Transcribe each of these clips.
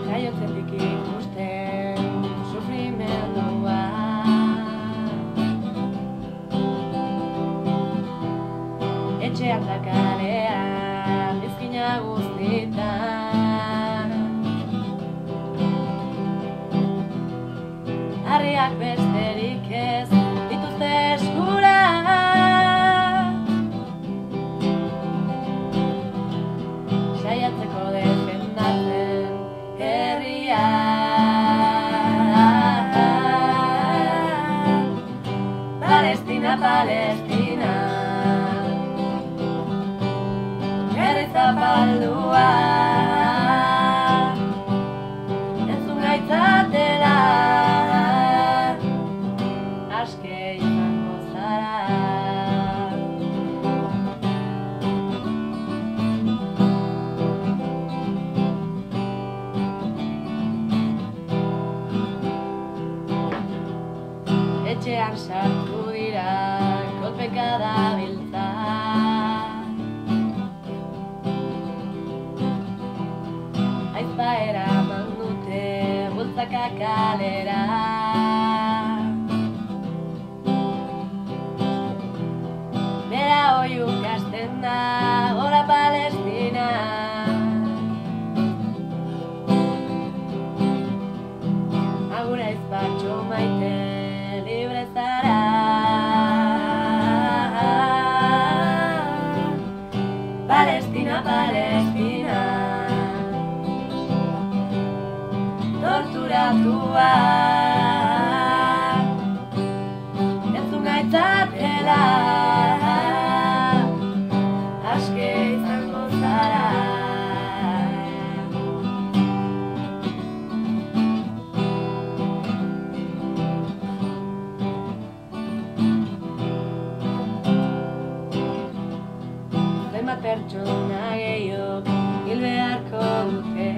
Jaiotzetik ikusten sufrimendua, etxean da kalean izkina guztitan, harriak besterik ez dituzte eskura, saiatzeko defendatzen herria. Palestina, Palestina, herri zapaldua, entzun gaitzatela, aske izango zara. Etxean sartu dira kolpeka dabiltza, aizpa eraman dute bultzaka kalera, bera oiuk hasten da gora Palestina, agur aizpatxo maite libre zara. Palestina, Palestina, torturatua, entzun gaitzatela, aske izango zara. Zenbat pertsona gehiok hil beharko dute,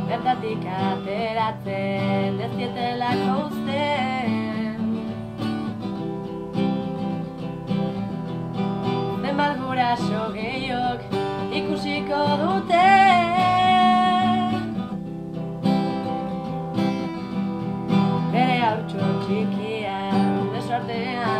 bertatik ateratzen ez dietelako uzten, zenbat guraso gehiok ikusiko dute, bere haurtxo txikia desortean.